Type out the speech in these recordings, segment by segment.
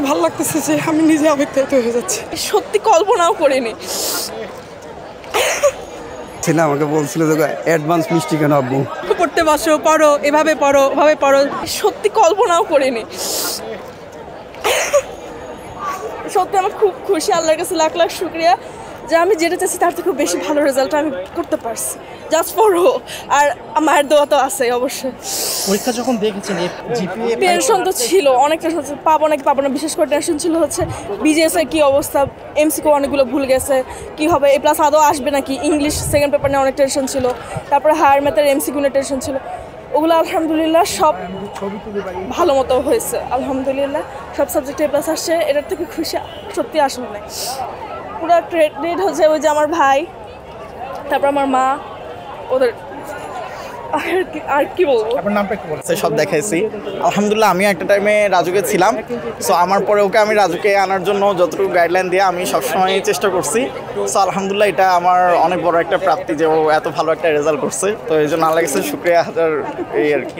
ভালো লাগতেছে যে আমি নিজে আবেগতাড়িত হয়ে যাচ্ছি। সত্যি কল্পনাও করিনি। ছেলে আমাকে বলছিল যে অ্যাডভান্স মিষ্টি কেন আব্বু, পড়তে বসো, পড়ো, এভাবে পড়ো, ওভাবে পড়ো। সত্যি কল্পনাও করিনি। সত্যি আমি খুব খুশি, আল্লাহর কাছে লাখ লাখ শুকরিয়া যে আমি যেটা চাইছি তার থেকে বেশি ভালো রেজাল্ট আমি করতে পারছি। জাস্ট ফর হো, আর আমার দোয়া তো আছে অবশ্যই। পরীক্ষা যখন দেখেছেন জিপিএ টেনশন তো ছিল, অনেক টেনশন ছিল, পাবো নাকি পাবো না। বিশেষ করে টেনশন ছিল হচ্ছে বিজিএস এর কী অবস্থা, এমসিকিউ অনেকগুলো ভুল গেছে, কি হবে, এ প্লাস আদৌ আসবে নাকি। ইংলিশ সেকেন্ড পেপার নিয়ে অনেক টেনশন ছিল, তারপরে হায়ার ম্যাথের এমসিকিউ নিয়ে টেনশন ছিল। ওগুলো আলহামদুলিল্লাহ সব ভালো মতো হয়েছে, আলহামদুলিল্লাহ সব সাবজেক্টে এ প্লাস আসছে। এটার থেকে খুশি সত্যি আসলে নাই। পুরো ক্রেডিট হচ্ছে ওই যে আমার ভাই, তারপর আমার মা, ওদের। আর কি বলবো, সব দেখাইছি আলহামদুলিল্লাহ। আমি একটা টাইমে রাজুকে ছিলাম, সো আমার পরে ওকে আমি রাজুকে আনার জন্য যতটুকু গাইডলাইন দিয়ে আমি সবসময় চেষ্টা করছি। সো আলহামদুলিল্লাহ এটা আমার অনেক বড় একটা প্রাপ্তি যে ও এত ভালো একটা রেজাল্ট করছে। তো এই জন্য আল্লাহ কাছে শুকরিয়া হাজার। এই আর কি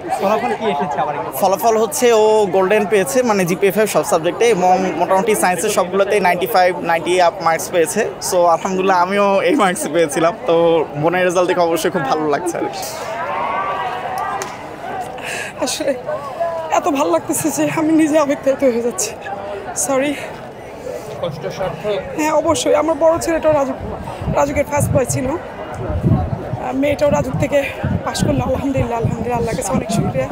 ফলাফল হচ্ছে ও গোল্ডেন পেয়েছে, মানে জিপিএ সব সাবজেক্টে, এবং মোটামুটি সায়েন্সের সবগুলোতেই 95, 90 আপ মার্কস পেয়েছে। সো আলহামদুলিল্লাহ আমিও এই মার্কস পেয়েছিলাম। তো বোনের রেজাল্ট দেখে অবশ্যই খুব ভালো লাগছে আর কি। আসলে এত ভালো লাগতেছে যে আমি নিজে আবেগতাড়িত হয়ে যাচ্ছি। সরি। হ্যাঁ অবশ্যই, আমার বড় ছেলেটাও রাজুকের ফার্স্ট বয় ছিল, মেয়েটাও রাজুক থেকে পাশ করলো আলহামদুলিল্লাহ। আলহামদুলিল্লাহ, আল্লাহর কাছে অনেক শুকরিয়া।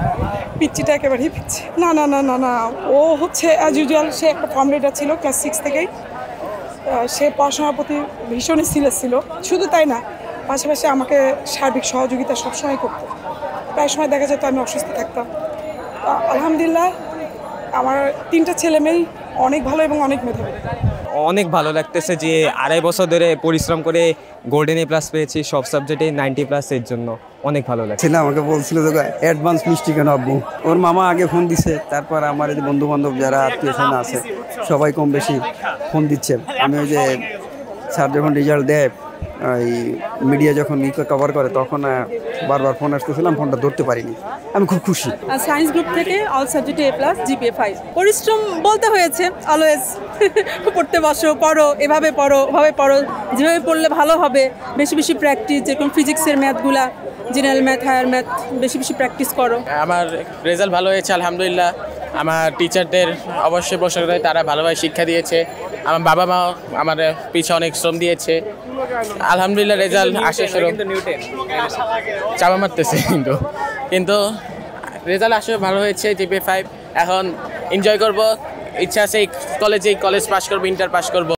পিচ্চিটা একেবারেই পিচ্ছি না না না না না, ও হচ্ছে অ্যাজ ইউজুয়াল সে একটা ফর্ম রিডার ছিল ক্লাস 6 থেকেই। সে পড়াশোনার প্রতি ভীষণই সিরিয়াস ছিল। শুধু তাই না, পাশাপাশি আমাকে সার্বিক সহযোগিতা সবসময় করতো। প্রায় সময় দেখা যেত আমি অসুস্থ থাকতাম। আলহামদুলিল্লাহ আমার 3টা ছেলে মেয়েই অনেক ভালো এবং অনেক মেধাবী। অনেক ভালো লাগতেছে যে 2.5 বছর ধরে পরিশ্রম করে গোল্ডেন এ প্লাস পেয়েছি সব সাবজেক্টে 90+, এর জন্য অনেক ভালো লাগছে। ছেলে আমাকে বলছিল যে অ্যাডভান্স মিষ্টি কেন আব্বু। ওর মামা আগে ফোন দিছে, তারপর আমার এই বন্ধু বান্ধব যারা আত্মীয় স্বজন আছে সবাই কম বেশি ফোন দিচ্ছে। আমি ওই যে স্যার যখন রেজাল্ট দেয়, ওই মিডিয়া যখন কভার করে, তখন বারবার ফোন আসতেছিলাম, ফোনটা ধরতে পারিনি। আমি খুব খুশি। সায়েন্স গ্রুপ থেকে অল সাবজেক্টে এ প্লাস, জিপিএ 5। পরিশ্রম বলতে হয়েছে অলওয়েজ। পড়তে বসো, পড়ো, এভাবে পড়ো, ওভাবে পড়ো, যেভাবে পড়লে ভালো হবে। বেশি বেশি প্র্যাকটিস, যেরকম ফিজিক্সের ম্যাথগুলা, জেনারেল ম্যাথ, হায়ার ম্যাথ বেশি বেশি প্র্যাকটিস করো। আমার রেজাল্ট ভালো হয়েছে আলহামদুলিল্লাহ। আমার টিচারদের অবশ্যই প্রশংসা করে, তারা ভালোভাবে শিক্ষা দিয়েছে। আমার বাবা মাও আমার পিছে অনেক শ্রম দিয়েছে। আলহামদুলিল্লাহ রেজাল্ট আসে সেরকম চাপা মারতেছে, কিন্তু রেজাল্ট আসে ভালো হয়েছে। জিপিএ 5 এখন এনজয় করব, ইচ্ছা আছে এই কলেজ পাস করবো, ইন্টার পাস করবো।